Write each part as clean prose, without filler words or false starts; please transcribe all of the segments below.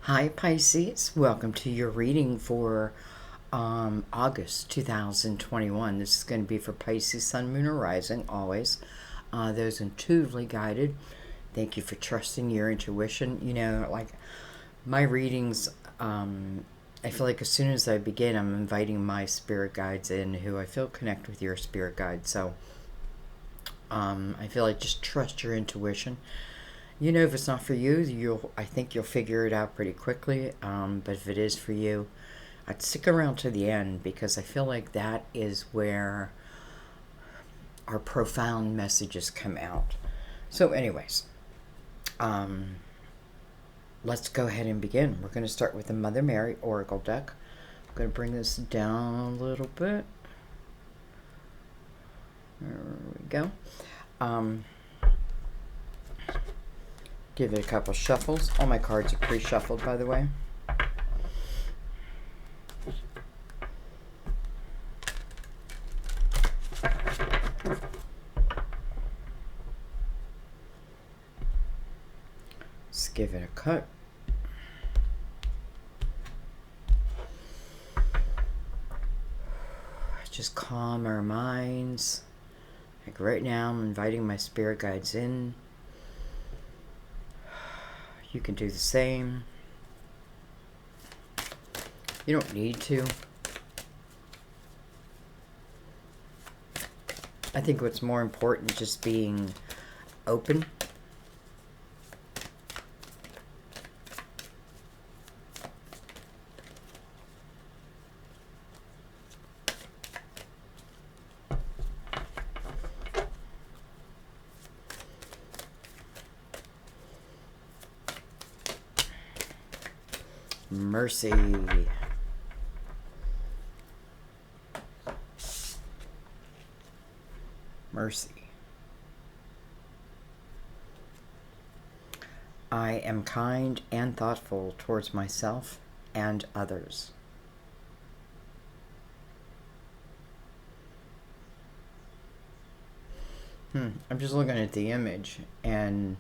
Hi Pisces, welcome to your reading for August 2021. This is going to be for Pisces, Sun, Moon, or Rising, always. Those intuitively guided. Thank you for trusting your intuition. You know, like my readings, I feel like as soon as I begin, I'm inviting my spirit guides in who I feel connect with your spirit guide. So I feel like just trust your intuition. You know, if it's not for you, I think you'll figure it out pretty quickly. But if it is for you, I'd stick around to the end because I feel like that is where our profound messages come out. So, anyways, um, let's go ahead and begin. We're going to start with the Mother Mary Oracle deck. I'm going to bring this down a little bit. There we go. Give it a couple shuffles. All my cards are pre-shuffled, by the way. Let's give it a cut. Just calm our minds. Like right now, I'm inviting my spirit guides in. You can do the same. You don't need to. I think what's more important is just being open. Mercy. Mercy. I am kind and thoughtful towards myself and others. I'm just looking at the image, and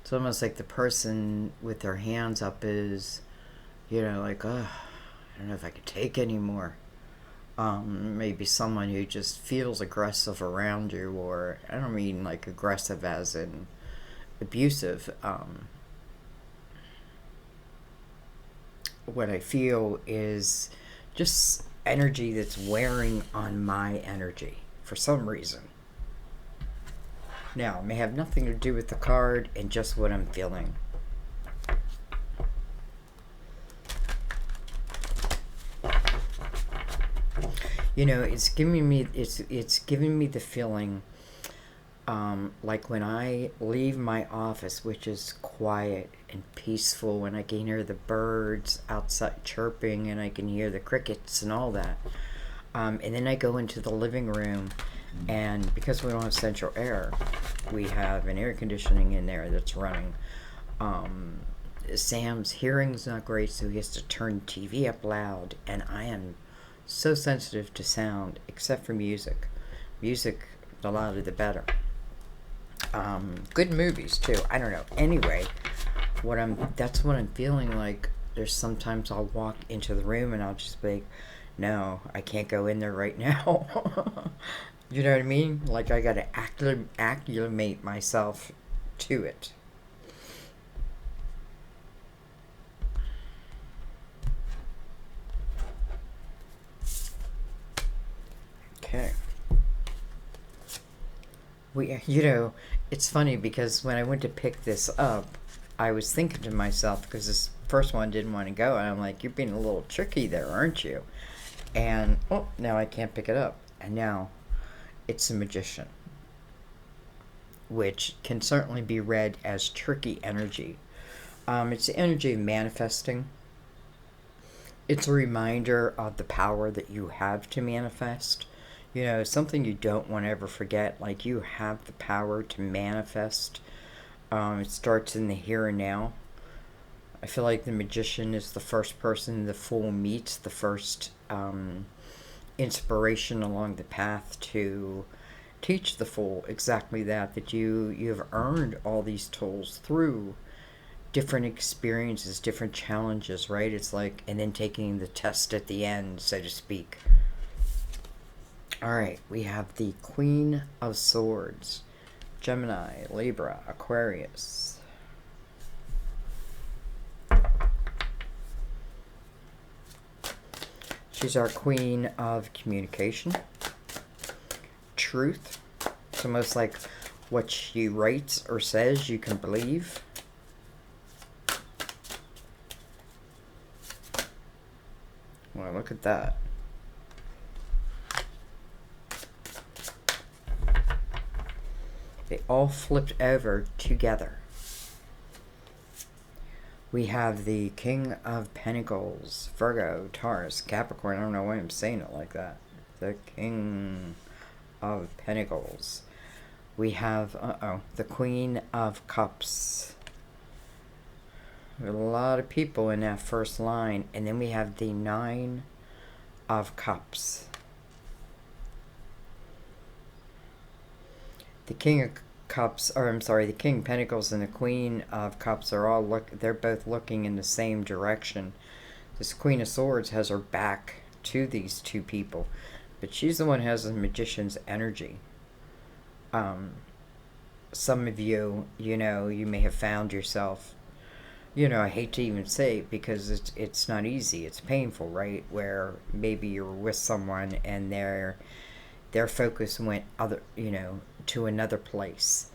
it's almost like the person with their hands up is, you know, like, I don't know if I could take anymore. Maybe someone who just feels aggressive around you, or I don't mean like aggressive as in abusive. What I feel is just energy that's wearing on my energy for some reason. Now, it may have nothing to do with the card and just what I'm feeling. You know, it's giving me the feeling like when I leave my office, which is quiet and peaceful, when I can hear the birds outside chirping and I can hear the crickets and all that. And then I go into the living room, and because we don't have central air, we have an air conditioning in there that's running. Sam's hearing's not great, so he has to turn TV up loud, and I am so sensitive to sound, except for music. Music, the louder the better. Good movies too. I don't know. Anyway, that's what I'm feeling like. There's sometimes I'll walk into the room and I'll just be like, no, I can't go in there right now. You know what I mean? Like I gotta acclimate myself to it. Okay. It's funny because when I went to pick this up, I was thinking to myself, because this first one didn't want to go, and I'm like, you're being a little tricky there, aren't you? And, oh, now I can't pick it up. And now it's a magician, which can certainly be read as tricky energy. It's the energy of manifesting. It's a reminder of the power that you have to manifest. You know, something you don't want to ever forget. Like, you have the power to manifest. It starts in the here and now. I feel like the magician is the first person the fool meets, the first inspiration along the path to teach the fool exactly that you've earned all these tools through different experiences, different challenges, right? It's like, and then taking the test at the end, so to speak. All right, we have the Queen of Swords, Gemini, Libra, Aquarius. She's our queen of communication, truth. It's almost like what she writes or says you can believe. Well, look at that. They all flipped over together. We have the King of Pentacles, Virgo, Taurus, Capricorn. I don't know why I'm saying it like that. The King of Pentacles. We have, the Queen of Cups. There are a lot of people in that first line. And then we have the Nine of Cups. The King of Cups, or I'm sorry, the King of Pentacles and the Queen of Cups are all they're both looking in the same direction. This Queen of Swords has her back to these two people, but she's the one who has the Magician's energy. Some of you, you know, you may have found yourself, you know, I hate to even say it because it's not easy, it's painful, right? Where maybe you're with someone and their focus went to another place.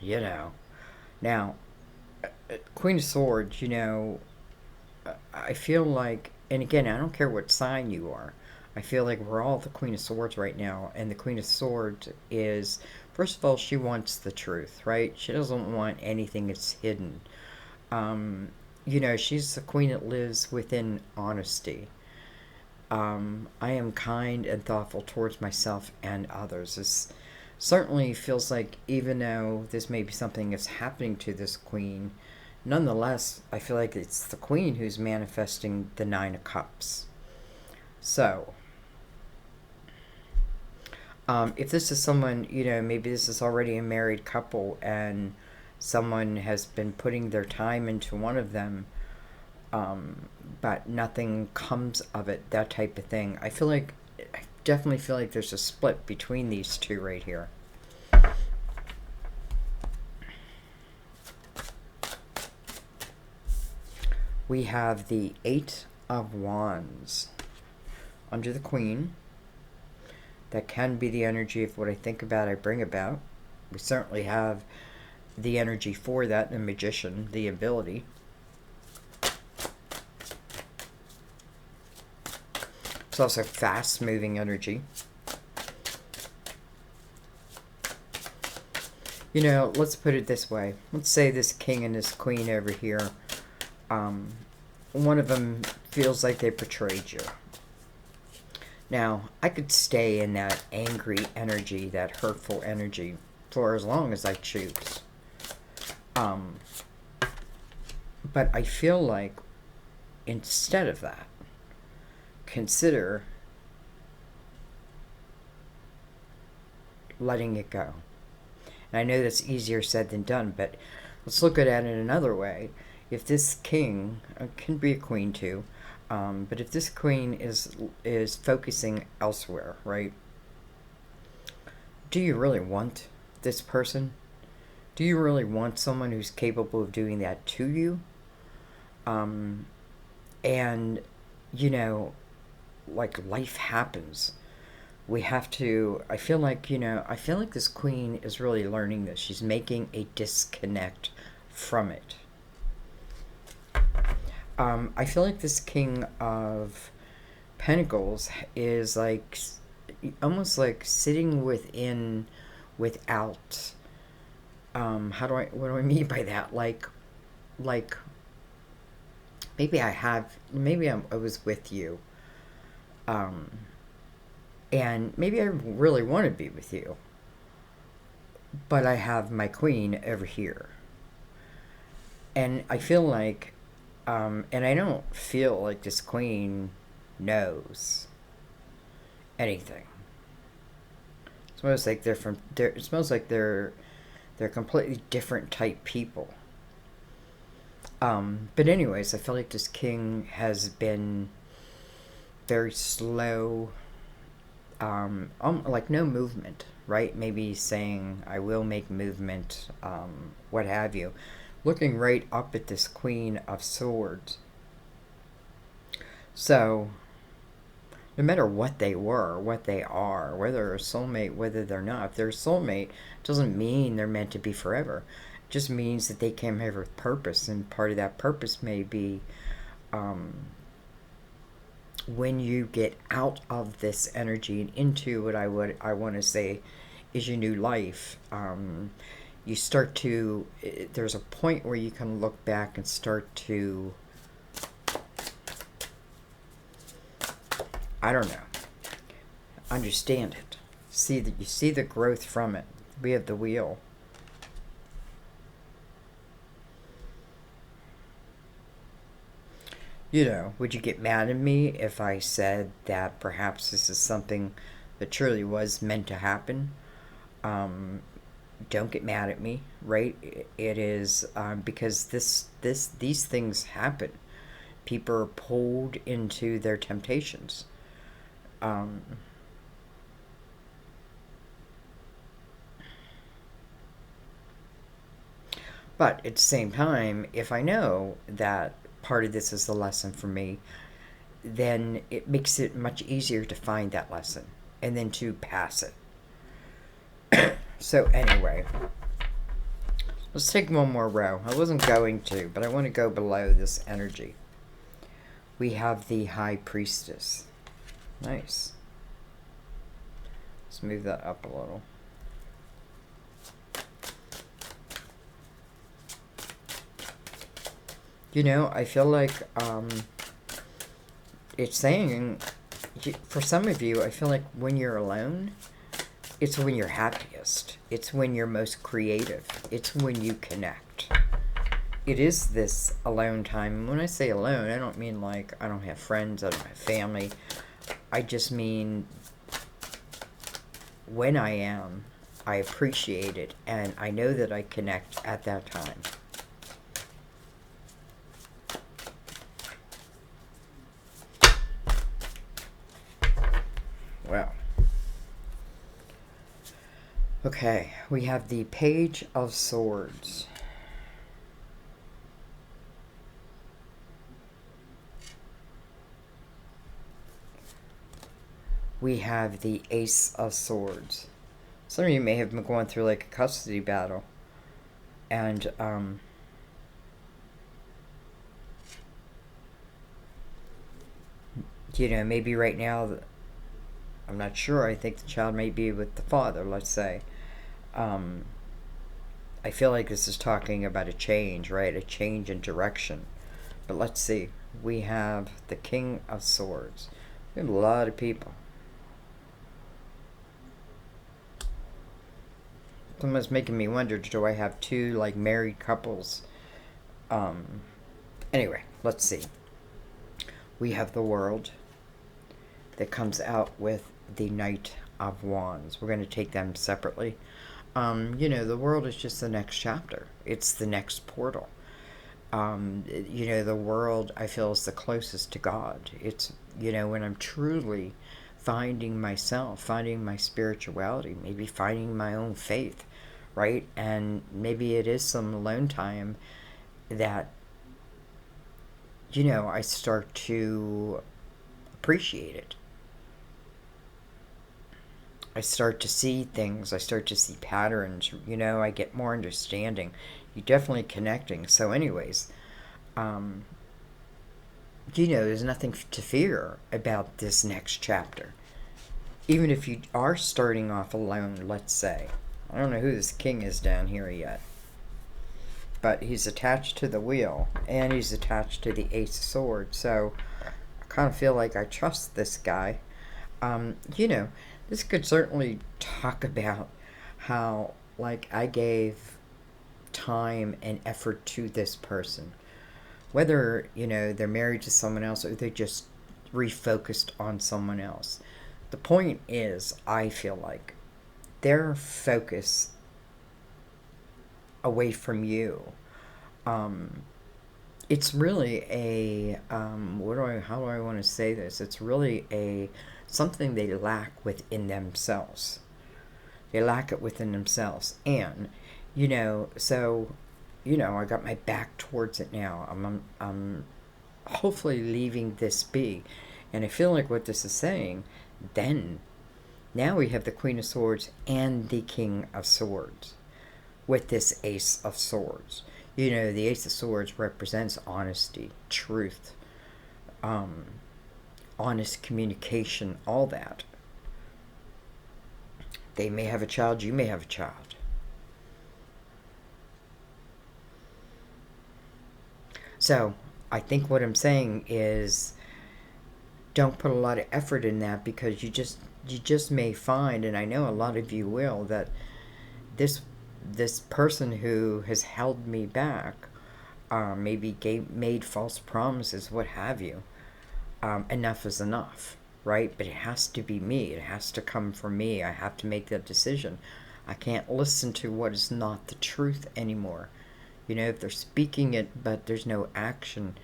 You know, now, Queen of Swords, you know, I feel like, and again, I don't care what sign you are, I feel like we're all the Queen of Swords right now, and the Queen of Swords is, first of all, she wants the truth, right? She doesn't want anything that's hidden. You know, she's the queen that lives within honesty. I am kind and thoughtful towards myself and others. This certainly feels like, even though this may be something that's happening to this queen, nonetheless, I feel like it's the queen who's manifesting the Nine of Cups. So, if this is someone, you know, maybe this is already a married couple and someone has been putting their time into one of them, but nothing comes of it, that type of thing. I definitely feel like there's a split between these two right here. We have the Eight of Wands under the Queen. That can be the energy of what I think about, I bring about. We certainly have the energy for that, the Magician, the ability. It's also fast-moving energy. You know, let's put it this way. Let's say this king and this queen over here, one of them feels like they betrayed you. Now, I could stay in that angry energy, that hurtful energy, for as long as I choose. But I feel like, instead of that, consider letting it go. And I know that's easier said than done, but let's look at it in another way. If this king, can be a queen too, but if this queen is focusing elsewhere, right? Do you really want this person? Do you really want someone who's capable of doing that to you? And, you know, like, life happens. We have to, I feel like this queen is really learning this. She's making a disconnect from it. I feel like this King of Pentacles is like, almost like sitting without, what do I mean by that? Like, maybe I was with you, and maybe I really want to be with you, but I have my queen over here, and I feel like, and I don't feel like this queen knows anything. It smells like They're completely different type people. But anyways, I feel like this king has been very slow, like no movement, right? Maybe saying, I will make movement, what have you. Looking right up at this Queen of Swords. So, no matter what they were, what they are, whether they're a soulmate, whether they're not, if they're a soulmate, doesn't mean they're meant to be forever. It just means that they came here with purpose, and part of that purpose may be when you get out of this energy and into what I want to say is your new life. You start to, there's a point where you can look back and start to, I don't know, understand it. See that you see the growth from it. We have the wheel. You know, would you get mad at me if I said that perhaps this is something that truly was meant to happen? Don't get mad at me, right? It is because these things happen. People are pulled into their temptations. But at the same time, if I know that part of this is the lesson for me, then it makes it much easier to find that lesson and then to pass it. So anyway, let's take one more row. I wasn't going to, but I want to go below this energy. We have the High Priestess. Nice. Let's move that up a little. You know, I feel like it's saying, for some of you, I feel like when you're alone, it's when you're happiest. It's when you're most creative. It's when you connect. It is this alone time. When I say alone, I don't mean like I don't have friends, I don't have family. I just mean when I am, I appreciate it, and I know that I connect at that time. Well, okay, we have the Page of Swords. We have the Ace of Swords. Some of you may have been going through like a custody battle. And, you know, maybe right now, I'm not sure, I think the child may be with the father, let's say. I feel like this is talking about a change, right? A change in direction. But let's see. We have the King of Swords. We have a lot of people. Someone's making me wonder, do I have two, like, married couples? Anyway, let's see. We have the World that comes out with the Knight of Wands. We're going to take them separately. You know, the World is just the next chapter. It's the next portal. You know, the World, I feel, is the closest to God. It's, you know, when I'm truly finding myself, finding my spirituality, maybe finding my own faith, right? And maybe it is some alone time that, you know, I start to appreciate it. I start to see things. I start to see patterns. You know, I get more understanding. You're definitely connecting. So anyways, you know, there's nothing to fear about this next chapter. Even if you are starting off alone, let's say. I don't know who this king is down here yet. But he's attached to the wheel. And he's attached to the Ace of Swords. So I kind of feel like I trust this guy. You know, this could certainly talk about how, like, I gave time and effort to this person. Whether, you know, they're married to someone else or they just refocused on someone else. The point is, I feel like their focus away from you. It's really a how do I want to say this? It's really a something they lack within themselves. They lack it within themselves, and so I got my back towards it now. I'm hopefully leaving this be, and I feel like what this is saying. Then, now we have the Queen of Swords and the King of Swords, with this Ace of Swords. The Ace of Swords represents honesty, truth, honest communication, all that. They may have a child, you may have a child. So, I think what I'm saying is don't put a lot of effort in that, because you just may find, and I know a lot of you will, that this person who has held me back, maybe made false promises, what have you. Enough is enough, right? But it has to be me. It has to come from me. I have to make that decision. I can't listen to what is not the truth anymore. If they're speaking it, but there's no action,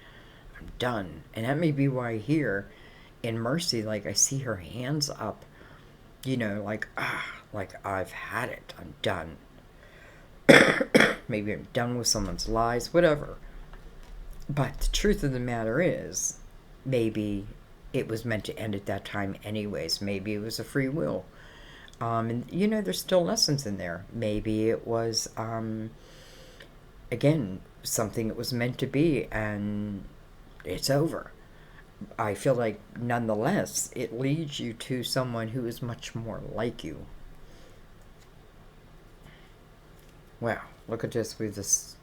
I'm done. And that may be why here in Mercy, like I see her hands up, like I've had it. I'm done. Maybe I'm done with someone's lies, whatever. But the truth of the matter is, maybe it was meant to end at that time anyways. Maybe it was a free will. And there's still lessons in there. Maybe it was, again, something that was meant to be, and it's over. I feel like, nonetheless, it leads you to someone who is much more like you. Wow, look at this with this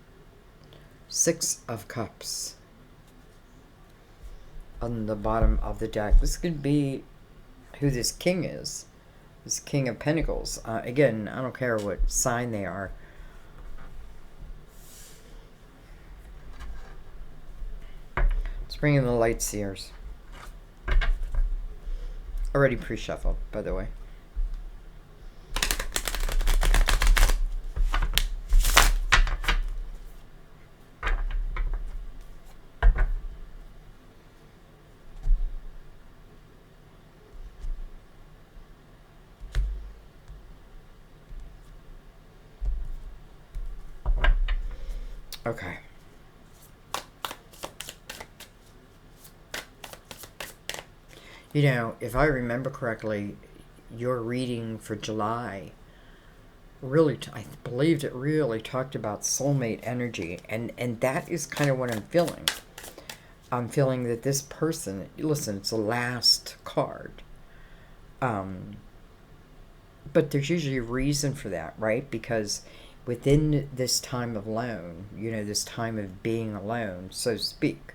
Six of Cups on the bottom of the deck. This could be who this king is. This King of Pentacles. Again, I don't care what sign they are. Let's bring in the Light Seers. Already pre-shuffled, by the way. Okay. If I remember correctly, your reading for July really, I believed it really talked about soulmate energy, and that is kind of what I'm feeling. I'm feeling that this person, listen, it's the last card. But there's usually a reason for that, right? Because within this time of alone, this time of being alone, so to speak,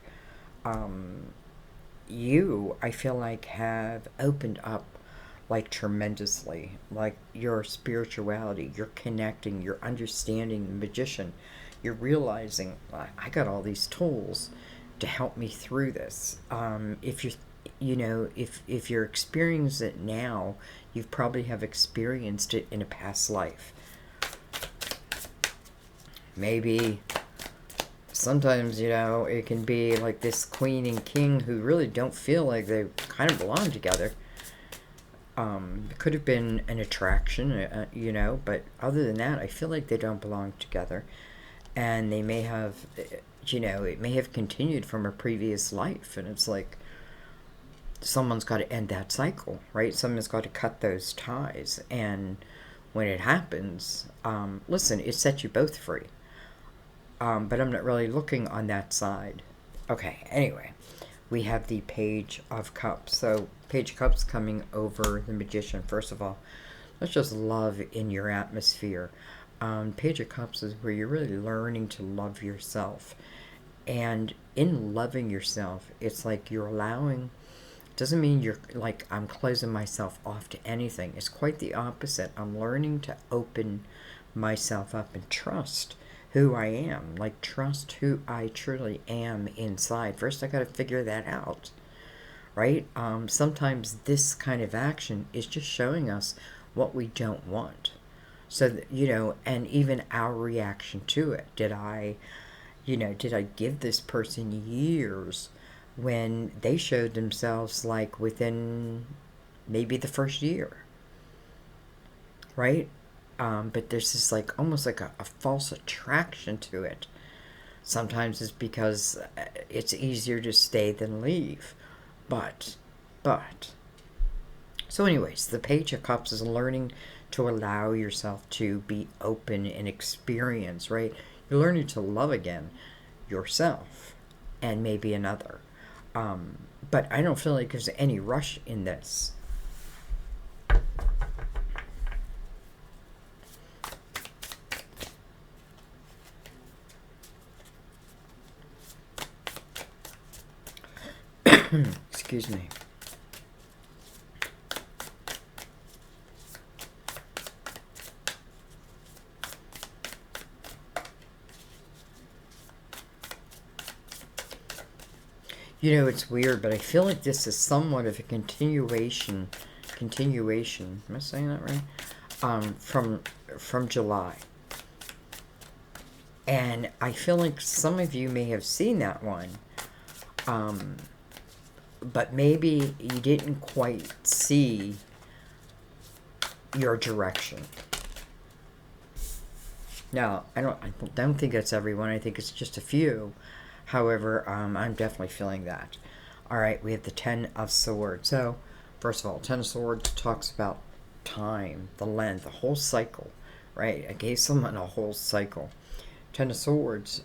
you, I feel like, have opened up like tremendously, like your spirituality, you're connecting, you're understanding the Magician, you're realizing, I got all these tools to help me through this. If if you're experiencing it now, you probably have experienced it in a past life. Maybe sometimes, it can be like this queen and king who really don't feel like they kind of belong together. It could have been an attraction, but other than that, I feel like they don't belong together. And they may have, it may have continued from a previous life. And it's like, someone's got to end that cycle, right? Someone's got to cut those ties. And when it happens, listen, it sets you both free. But I'm not really looking on that side. Okay, anyway, we have the Page of Cups. So, Page of Cups coming over the Magician. First of all, let's just love in your atmosphere. Page of Cups is where you're really learning to love yourself. And in loving yourself, it's like you're allowing, doesn't mean you're like, I'm closing myself off to anything. It's quite the opposite. I'm learning to open myself up and trust who I am, like trust who I truly am inside. First, I got to figure that out, right? Sometimes this kind of action is just showing us what we don't want. So, and even our reaction to it. Did I give this person years when they showed themselves like within maybe the first year, right? But there's this like almost like a false attraction to it. Sometimes it's because it's easier to stay than leave. But, but. So, anyways, the Page of Cups is learning to allow yourself to be open and experience, right? You're learning to love again yourself and maybe another. But I don't feel like there's any rush in this. Excuse me. It's weird, but I feel like this is somewhat of a continuation, am I saying that right? From July. And I feel like some of you may have seen that one. But maybe you didn't quite see your direction. Now, I don't think that's everyone. I think it's just a few. However, I'm definitely feeling that. All right, we have the Ten of Swords. So, first of all, Ten of Swords talks about time, the length, the whole cycle, right? I gave someone a whole cycle. Ten of Swords,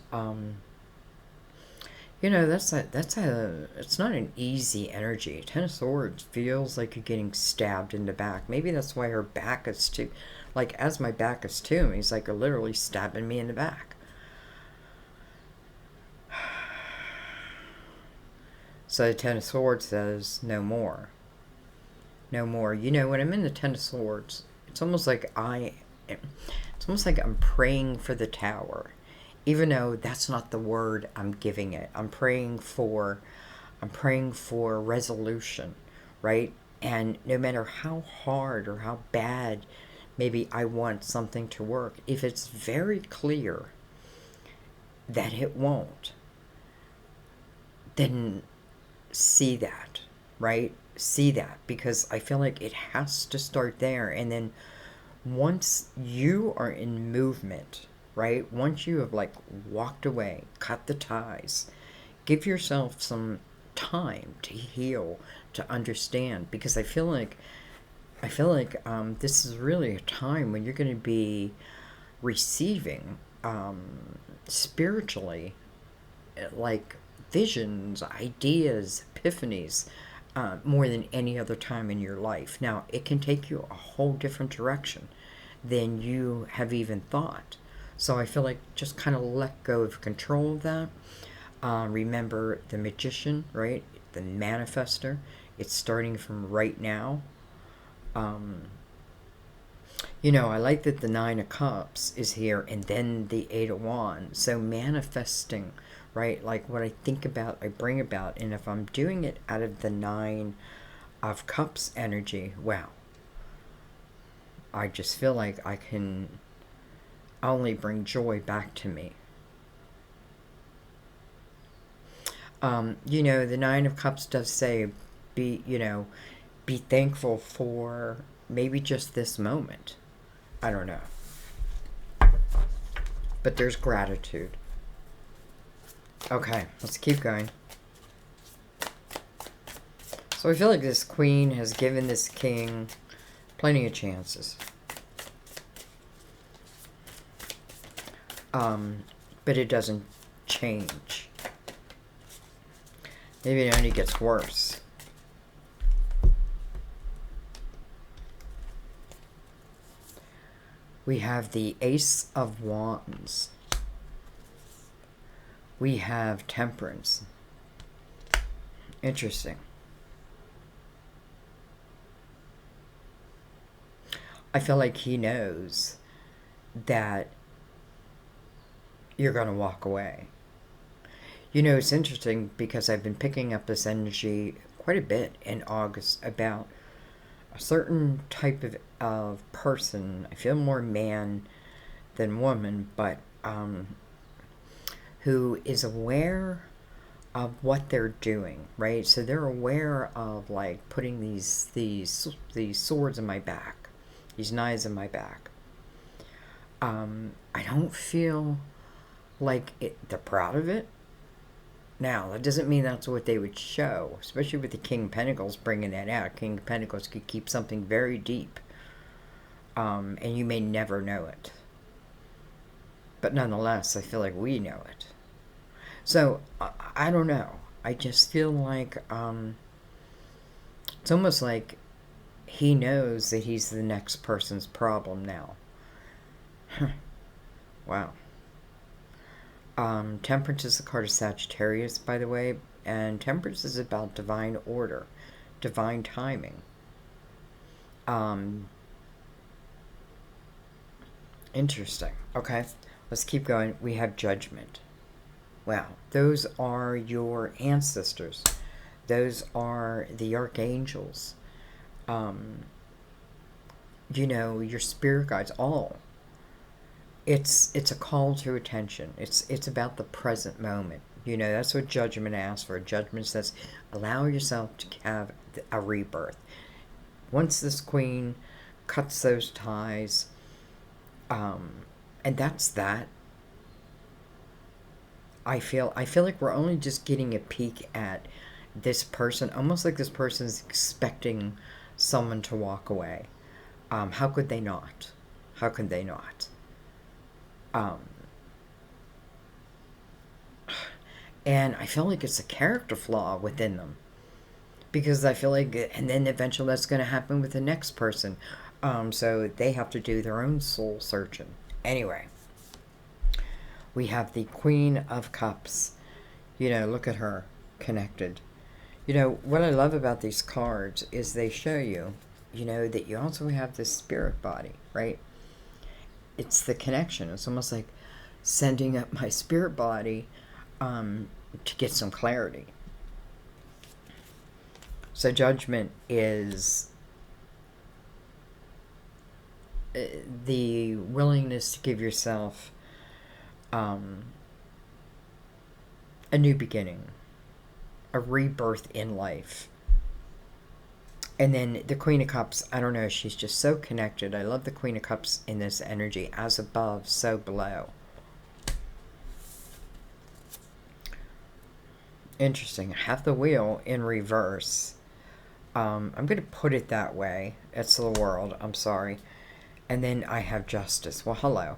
it's not an easy energy. Ten of Swords feels like you're getting stabbed in the back. Maybe that's why her back is too, like as my back is to him, he's like literally stabbing me in the back. So the Ten of Swords says, no more. No more. When I'm in the Ten of Swords, it's almost like I'm praying for the Tower. Even though that's not the word I'm giving it. I'm praying for resolution, right? And no matter how hard or how bad maybe I want something to work, if it's very clear that it won't, then see that, right? See that, because I feel like it has to start there. And then once you are in movement, right? Once you have like walked away, cut the ties, give yourself some time to heal, to understand, because I feel like this is really a time when you're going to be receiving spiritually, like visions, ideas, epiphanies, more than any other time in your life. Now, it can take you a whole different direction than you have even thought. So I feel like just kind of let go of control of that. Remember the Magician, right? The manifester. It's starting from right now. I like that the Nine of Cups is here and then the Eight of Wands. So manifesting, right? Like what I think about, I bring about. And if I'm doing it out of the Nine of Cups energy, wow. I just feel like I can only bring joy back to me. The Nine of Cups does say, be thankful for maybe just this moment. I don't know. But there's gratitude. Okay, let's keep going. So I feel like this queen has given this king plenty of chances. But it doesn't change. Maybe it only gets worse. We have the Ace of Wands. We have Temperance. Interesting. I feel like he knows that you're going to walk away. It's interesting because I've been picking up this energy quite a bit in August about a certain type of person. I feel more man than woman, but who is aware of what they're doing, right? So they're aware of like putting these swords in my back, these knives in my back. I don't feel like they're proud of it. Now, that doesn't mean that's what they would show, especially with the King of Pentacles bringing that out. King of Pentacles could keep something very deep, and you may never know it. But nonetheless, I feel like we know it. So, I don't know. I just feel like it's almost like he knows that he's the next person's problem now. Wow. Temperance is the card of Sagittarius, by the way, and Temperance is about divine order, divine timing. Interesting. Okay, let's keep going. We have Judgment. Wow, those are your ancestors. Those are the archangels. You know, your spirit guides, all. It's a call to attention. It's about the present moment. You know, that's what Judgment asks for. Judgment says, allow yourself to have a rebirth. Once this queen cuts those ties, and that's that. I feel like we're only just getting a peek at this person, almost like this person's expecting someone to walk away. How could they not? How could they not? And I feel like it's a character flaw within them, because I feel like, and then eventually that's going to happen with the next person. So they have to do their own soul searching. Anyway, we have the Queen of Cups. You know, look at her connected. You know, what I love about these cards is they show you, you know, that you also have this spirit body, right? It's the connection. It's almost like sending up my spirit body to get some clarity. So Judgment is the willingness to give yourself a new beginning, a rebirth in life. And then the Queen of Cups, I don't know, she's just so connected. I love the Queen of Cups in this energy. As above, so below. Interesting. Have the Wheel in reverse. I'm going to put it that way. It's the World. I'm sorry. And then I have Justice. Well, hello.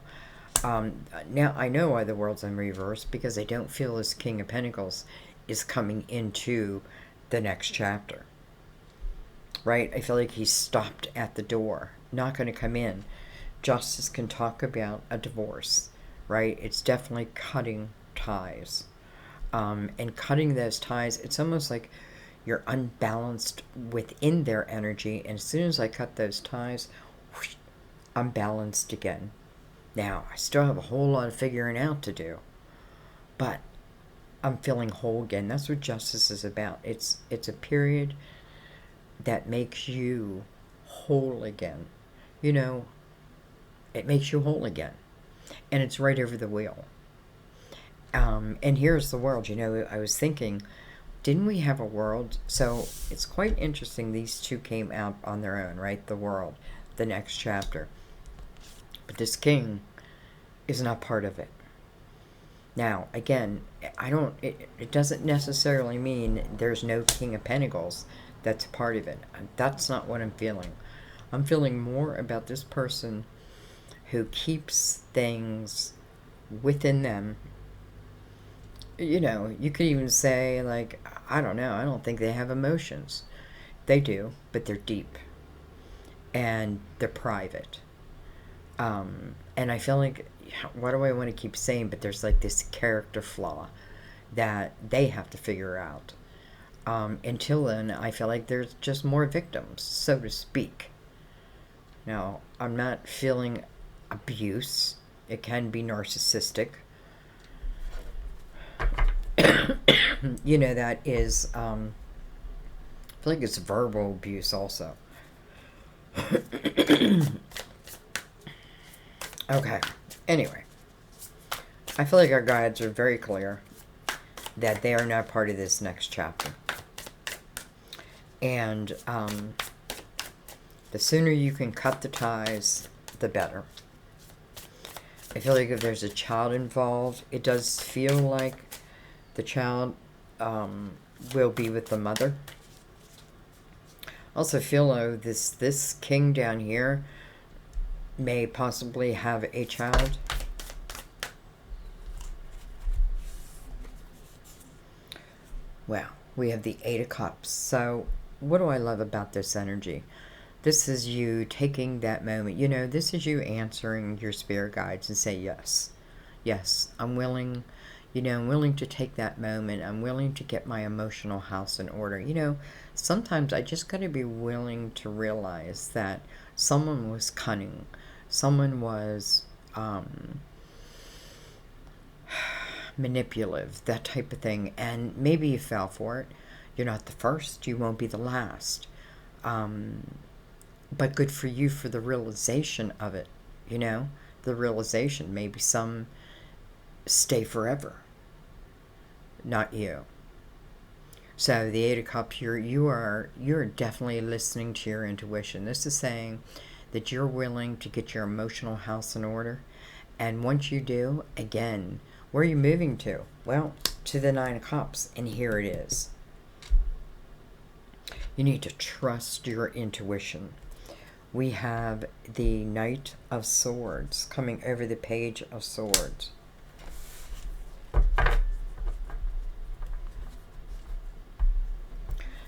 Now, I know why the World's in reverse, because I don't feel as King of Pentacles is coming into the next chapter. Right? I feel like he's stopped at the door, not going to come in. Justice can talk about a divorce, right? It's definitely cutting ties. And cutting those ties, it's almost like you're unbalanced within their energy. And as soon as I cut those ties, whoosh, I'm balanced again. Now, I still have a whole lot of figuring out to do, but I'm feeling whole again. That's what Justice is about. It's a period that makes you whole again. You know, it makes you whole again. And it's right over the wheel. And here's the World. You know, I was thinking, didn't we have a World? So it's quite interesting. These two came out on their own, right? The World, the next chapter. But this King is not part of it. Now, again, it doesn't necessarily mean there's no King of Pentacles that's part of it. That's not what I'm feeling. I'm feeling more about this person who keeps things within them. You know, you could even say, like, I don't know, I don't think they have emotions. They do, but they're deep. And they're private. And I feel like, what do I want to keep saying? But there's like this character flaw that they have to figure out. Until then, I feel like there's just more victims, so to speak. Now, I'm not feeling abuse. It can be narcissistic. You know, that is, I feel like it's verbal abuse also. Okay. Anyway, I feel like our guides are very clear that they are not part of this next chapter. And the sooner you can cut the ties, the better. I feel like if there's a child involved, it does feel like the child will be with the mother. Also feel like this king down here may possibly have a child. Well, we have the Eight of Cups. So what do I love about this energy? This is you taking that moment. You know, this is you answering your spirit guides and say, yes, yes, I'm willing. You know, I'm willing to take that moment. I'm willing to get my emotional house in order. You know, sometimes I just got to be willing to realize that someone was cunning. Someone was manipulative, that type of thing. And maybe you fell for it. You're not the first. You won't be the last. But good for you for the realization of it. You know, the realization. Maybe some stay forever. Not you. So the Eight of Cups, you're definitely listening to your intuition. This is saying that you're willing to get your emotional house in order. And once you do, again, where are you moving to? Well, to the Nine of Cups, and here it is. You need to trust your intuition. We have the Knight of Swords coming over the Page of Swords.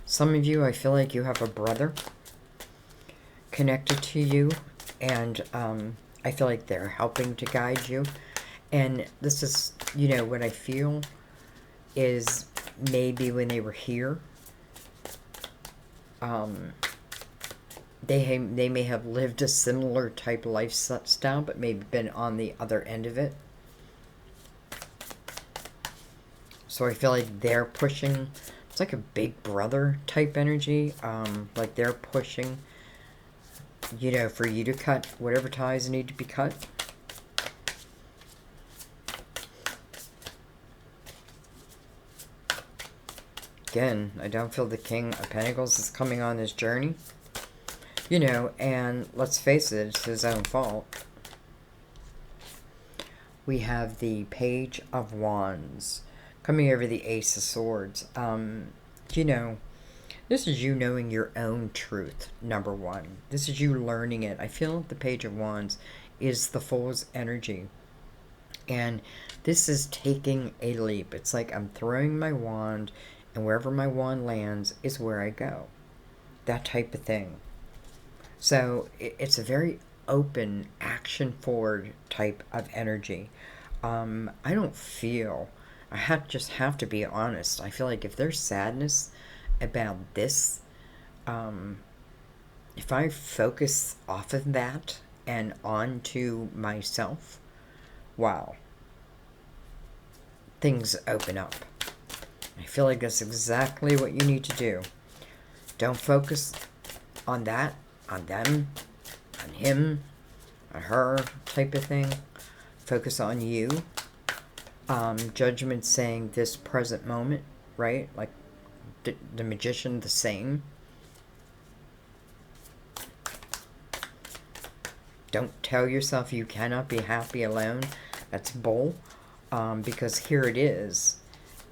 Some of you, I feel like you have a brother connected to you, and I feel like they're helping to guide you. And this is, you know, what I feel is maybe when they were here, they may have lived a similar type lifestyle, but maybe been on the other end of it. So I feel like they're pushing. It's like a big brother type energy. Like they're pushing, you know, for you to cut whatever ties need to be cut. Again, I don't feel the King of Pentacles is coming on this journey. You know, and let's face it, it's his own fault. We have the Page of Wands coming over the Ace of Swords. You know, this is you knowing your own truth, number one. This is you learning it. I feel the Page of Wands is the Fool's energy. And this is taking a leap. It's like I'm throwing my wand, and wherever my wand lands is where I go. That type of thing. So it's a very open, action-forward type of energy. I don't feel... just have to be honest. I feel like if there's sadness about this, if I focus off of that and onto myself, wow, things open up. I feel like that's exactly what you need to do. Don't focus on that, on them, on him, on her type of thing. Focus on you. Judgment saying this present moment, right? Like the Magician, the same. Don't tell yourself you cannot be happy alone. That's bull. Because here it is.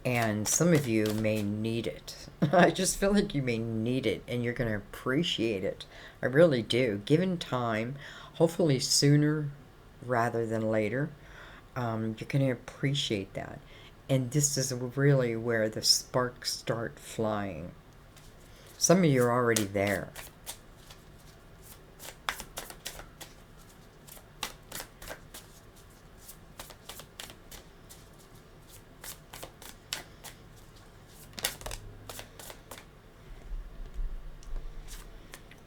And some of you may need it. I just feel like you may need it, and you're going to appreciate it. I really do. Given time, hopefully sooner rather than later, you're going to appreciate that. And this is really where the sparks start flying. Some of you are already there.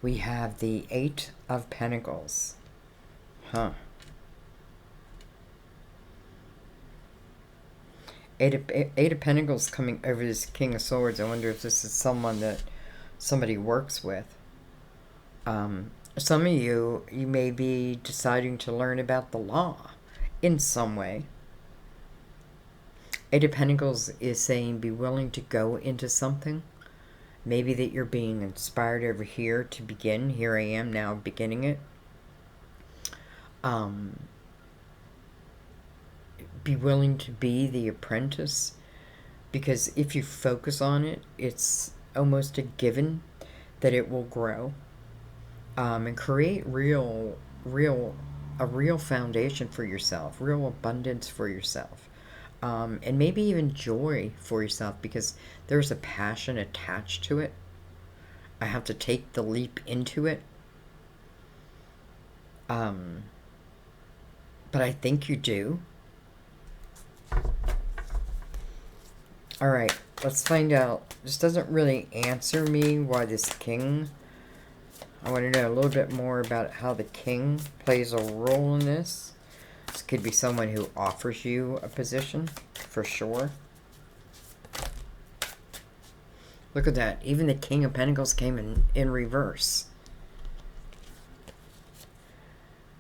We have the Eight of Pentacles. Eight of Pentacles coming over this King of Swords. I wonder if this is someone that somebody works with. Some of you, you may be deciding to learn about the law in some way. Eight of Pentacles is saying be willing to go into something. Maybe that you're being inspired over here to begin. Here I am now beginning it. Be willing to be the apprentice, because if you focus on it, it's almost a given that it will grow, and create a real foundation for yourself, real abundance for yourself, and maybe even joy for yourself, because there's a passion attached to it. I have to take the leap into it. But I think you do. All right, let's find out. This doesn't really answer me why this king. I want to know a little bit more about how the king plays a role in this. This could be someone who offers you a position, for sure. Look at that. Even the King of Pentacles came in reverse.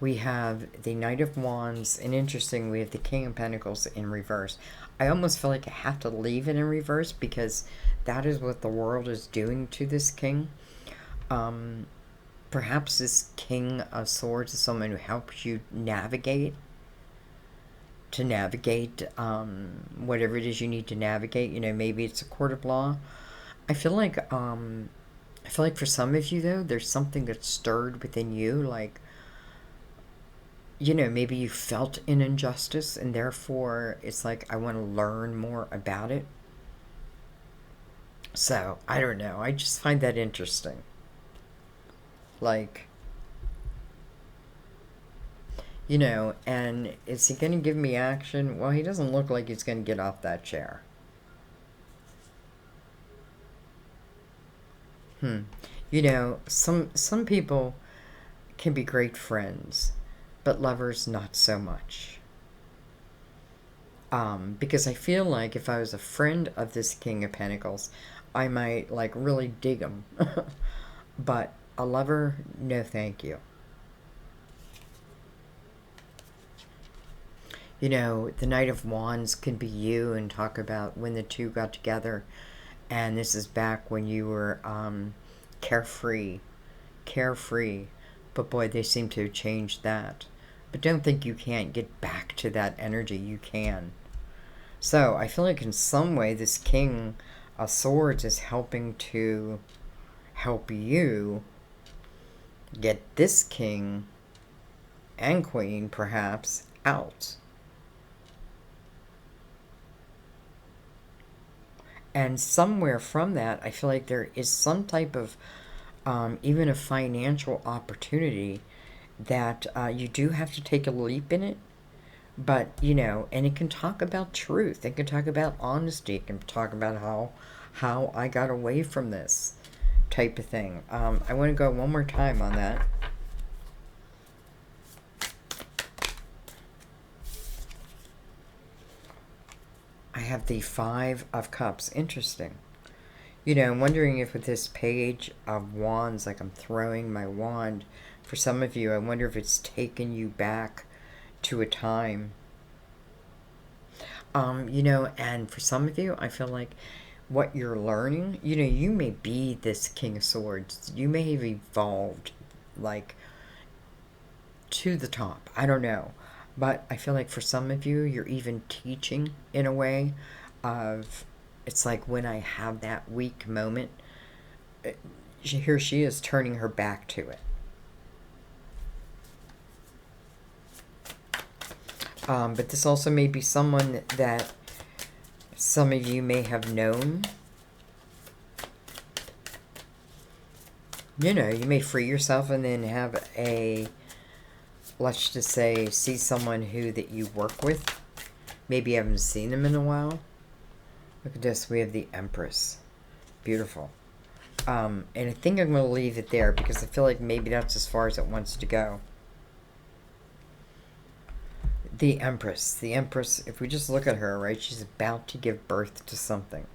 We have the Knight of Wands, and interesting, we have the King of Pentacles in reverse. I almost feel like I have to leave it in reverse because that is what the world is doing to this king. Perhaps this King of Swords is someone who helps you navigate, whatever it is you need to navigate. You know, maybe it's a court of law. I feel like for some of you, though, there's something that's stirred within you, like, you know, maybe you felt an injustice and therefore it's like, I want to learn more about it. So, I don't know. I just find that interesting. Like, you know, and is he going to give me action? Well, he doesn't look like he's going to get off that chair. You know, some people can be great friends, but lovers not so much. Because I feel like if I was a friend of this King of Pentacles, I might like really dig him. But a lover, no thank you. You know, the Knight of Wands can be you, and talk about when the two got together. And this is back when you were carefree. But boy, they seem to have changed that. But don't think you can't get back to that energy. You can. So I feel like in some way this King of Swords is helping to help you get this king and queen perhaps out. And somewhere from that, I feel like there is some type of even a financial opportunity that you do have to take a leap in it. But, you know, and it can talk about truth. It can talk about honesty. It can talk about how I got away from this type of thing. I want to go one more time on that. I have the Five of Cups. Interesting. You know, I'm wondering if with this Page of Wands, like I'm throwing my wand, for some of you, I wonder if it's taken you back to a time. You know, and for some of you, I feel like what you're learning, you know, you may be this King of Swords. You may have evolved, like, to the top. I don't know. But I feel like for some of you, you're even teaching in a way of, it's like when I have that weak moment, here she is turning her back to it. But this also may be someone that some of you may have known. You know, you may free yourself and then have a, let's just say, see someone that you work with. Maybe you haven't seen them in a while. Look at this. We have the Empress. Beautiful. And I think I'm going to leave it there because I feel like maybe that's as far as it wants to go. The Empress. The Empress, if we just look at her, right, she's about to give birth to something.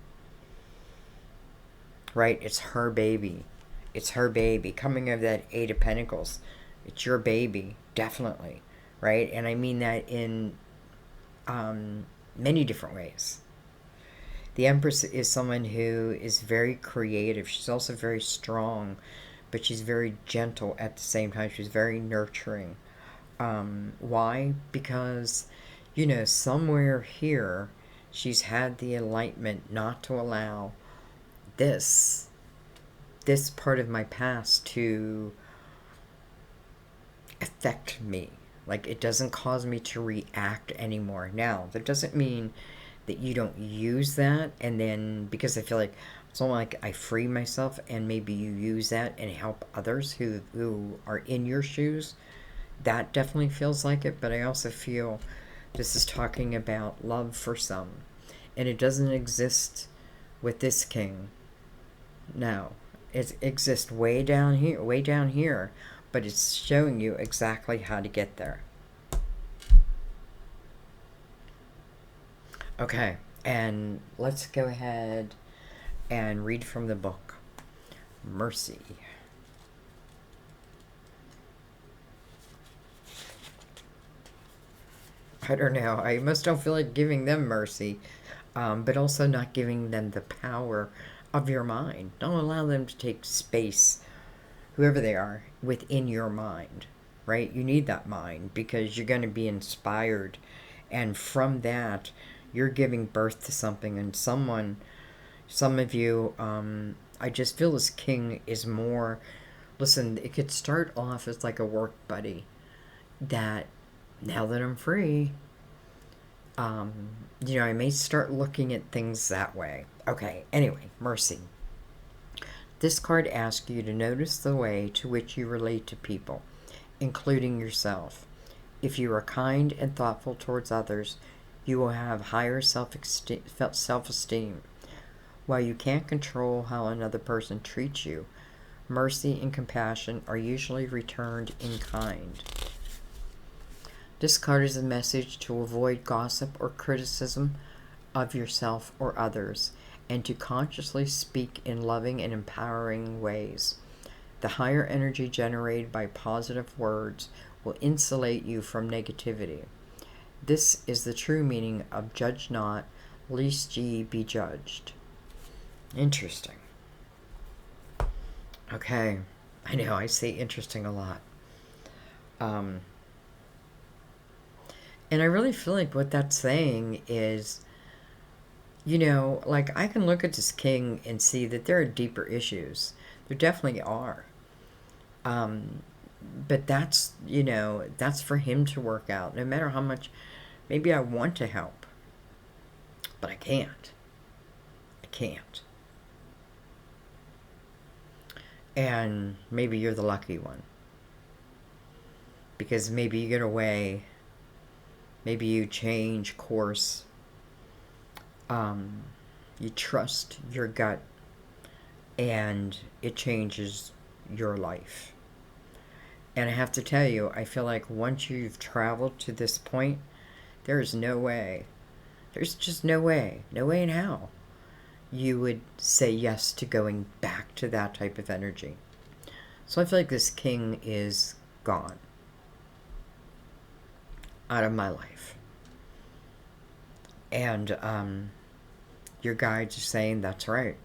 Right? It's her baby. It's her baby. Coming of that Eight of Pentacles, it's your baby, definitely, right? And I mean that in many different ways. The Empress is someone who is very creative. She's also very strong, but she's very gentle at the same time. She's very nurturing. Why? Because, you know, somewhere here, she's had the enlightenment not to allow this part of my past to affect me. Like, it doesn't cause me to react anymore. Now, that doesn't mean that you don't use that, and then, because I feel like it's almost like I free myself, and maybe you use that and help others who are in your shoes. That definitely feels like it, but I also feel this is talking about love for some. And it doesn't exist with this king. No. It exists way down here, but it's showing you exactly how to get there. Okay, and let's go ahead and read from the book. Mercy. I don't know. I almost don't feel like giving them mercy, but also not giving them the power of your mind. Don't allow them to take space, whoever they are, within your mind, right? You need that mind because you're going to be inspired, and from that, you're giving birth to something, and some of you, I just feel this king is more, listen, it could start off as like a work buddy that, now that I'm free, you know, I may start looking at things that way. Okay, anyway, mercy. This card asks you to notice the way to which you relate to people, including yourself. If you are kind and thoughtful towards others, you will have higher self-esteem. While you can't control how another person treats you, mercy and compassion are usually returned in kind. This card is a message to avoid gossip or criticism of yourself or others, and to consciously speak in loving and empowering ways. The higher energy generated by positive words will insulate you from negativity. This is the true meaning of judge not, lest ye be judged. Interesting. Okay. I know, I say interesting a lot. And I really feel like what that's saying is, you know, like I can look at this king and see that there are deeper issues. There definitely are. But that's, you know, that's for him to work out. No matter how much, maybe I want to help, but I can't. I can't. And maybe you're the lucky one. Because maybe you get away. Maybe you change course. You trust your gut, and it changes your life. And I have to tell you, I feel like once you've traveled to this point, there is no way. There's just no way. No way in hell you would say yes to going back to that type of energy. So I feel like this king is gone out of my life. And your guides are saying, that's right.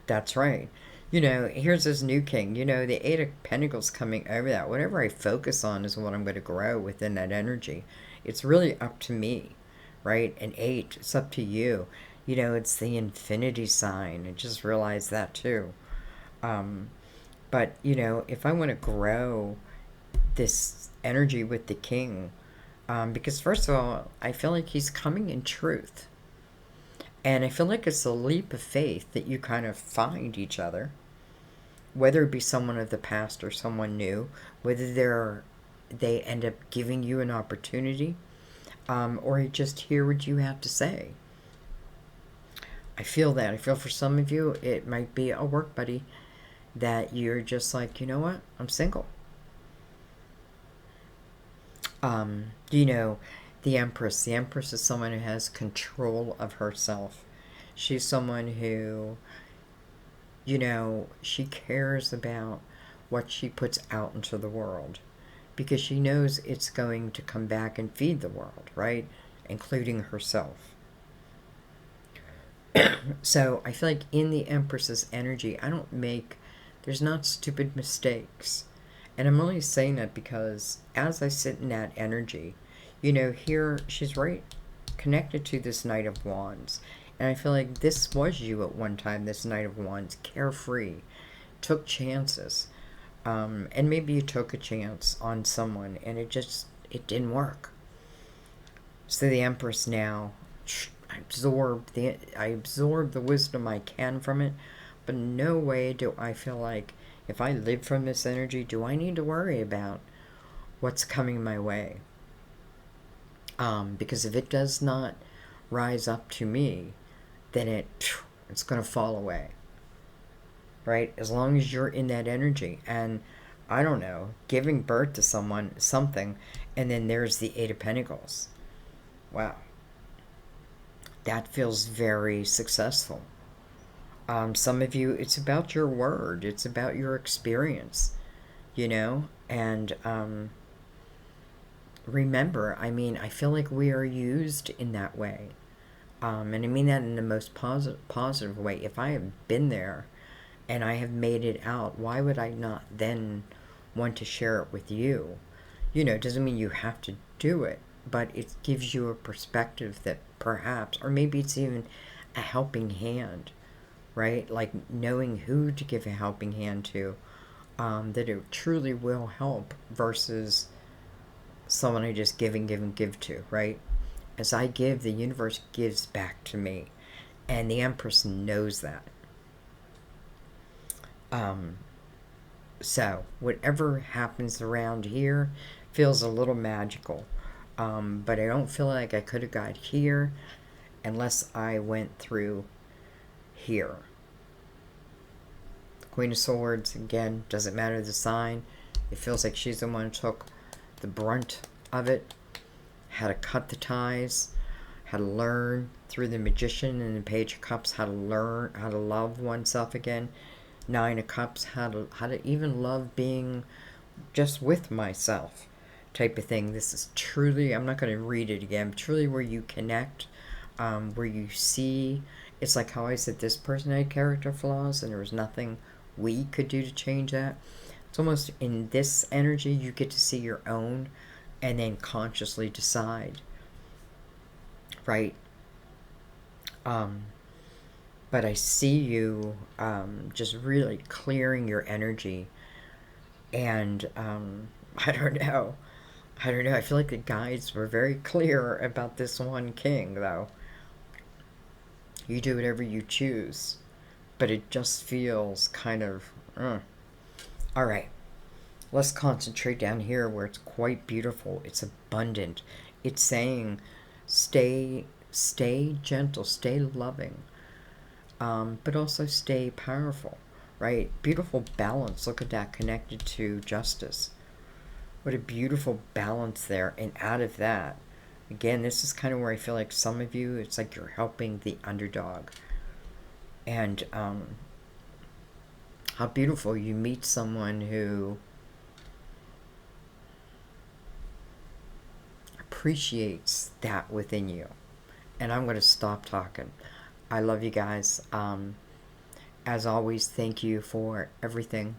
That's right. You know, here's this new king. You know, the Eight of Pentacles coming over that. Whatever I focus on is what I'm going to grow within that energy. It's really up to me, right? And 8, it's up to you. You know, it's the infinity sign. I just realized that too. But, you know, if I want to grow this energy with the king, because first of all, I feel like he's coming in truth. And I feel like it's a leap of faith that you kind of find each other, whether it be someone of the past or someone new, whether they end up giving you an opportunity, or you just hear what you have to say. I feel that. I feel for some of you, it might be a work buddy that you're just like, you know what? I'm single. You know, the Empress. The Empress is someone who has control of herself. She's someone who You know, she cares about what she puts out into the world because she knows it's going to come back and feed the world, right? Including herself. So I feel like in the Empress's energy, there's not stupid mistakes. And I'm only saying that because as I sit in that energy, you know, here she's right connected to this Knight of Wands. And I feel like this was you at one time, this Knight of Wands, carefree, took chances. And maybe you took a chance on someone and it didn't work. So the Empress now, I absorb the wisdom I can from it, but no way do I feel like if I live from this energy, do I need to worry about what's coming my way? Because if it does not rise up to me, then it's going to fall away, right? As long as you're in that energy. And I don't know, giving birth to something, and then there's the Eight of Pentacles. Wow. That feels very successful. Some of you, it's about your word. It's about your experience, you know? And remember, I mean, I feel like we are used in that way. And I mean that in the most positive way. If I have been there and I have made it out, why would I not then want to share it with you? You know, it doesn't mean you have to do it, but it gives you a perspective that perhaps, or maybe it's even a helping hand, right? Like knowing who to give a helping hand to, that it truly will help versus someone I just give to, right? As I give, the universe gives back to me. And the Empress knows that. So, whatever happens around here feels a little magical. But I don't feel like I could have got here unless I went through here. The Queen of Swords, again, doesn't matter the sign. It feels like she's the one who took the brunt of it, how to cut the ties, how to learn through the Magician and the Page of Cups, how to learn how to love oneself again. Nine of Cups, how to even love being just with myself type of thing. This is truly, I'm not going to read it again, but truly where you connect, where you see, it's like how I said this person had character flaws and there was nothing we could do to change that. It's almost in this energy you get to see your own and then consciously decide, right? But I see you just really clearing your energy. And I don't know. I feel like the guides were very clear about this one king, though. You do whatever you choose. But it just feels kind of... All right. Let's concentrate down here where it's quite beautiful. It's abundant. It's saying stay gentle, stay loving. But also stay powerful, right? Beautiful balance. Look at that, connected to justice. What a beautiful balance there. And out of that, again, this is kind of where I feel like some of you, it's like you're helping the underdog. And how beautiful. You meet someone who appreciates that within you. And I'm going to stop talking. I love you guys. As always, thank you for everything.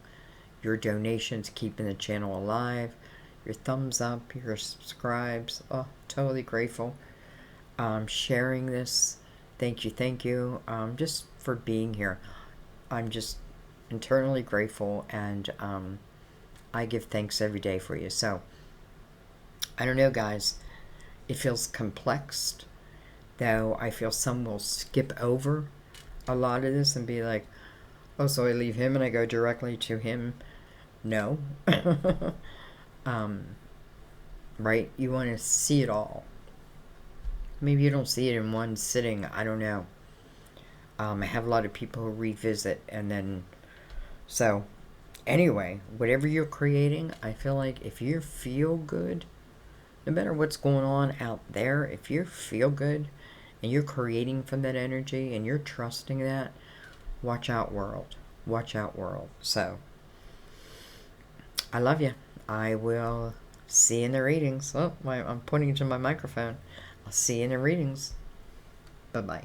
Your donations, keeping the channel alive. Your thumbs up, your subscribes. Oh, totally grateful. Sharing this. Thank you. Just for being here. I'm just internally grateful, and I give thanks every day for you. So, I don't know, guys. It feels complex, though I feel some will skip over a lot of this and be like, oh, so I leave him and I go directly to him. No. Right? You want to see it all. Maybe you don't see it in one sitting. I don't know. I have a lot of people who revisit and then... So, anyway, whatever you're creating, I feel like if you feel good, no matter what's going on out there, if you feel good and you're creating from that energy and you're trusting that, watch out, world. watch out, world. So, I love you. I will see you in the readings. Oh, I'm pointing to my microphone. I'll see you in the readings. Bye-bye.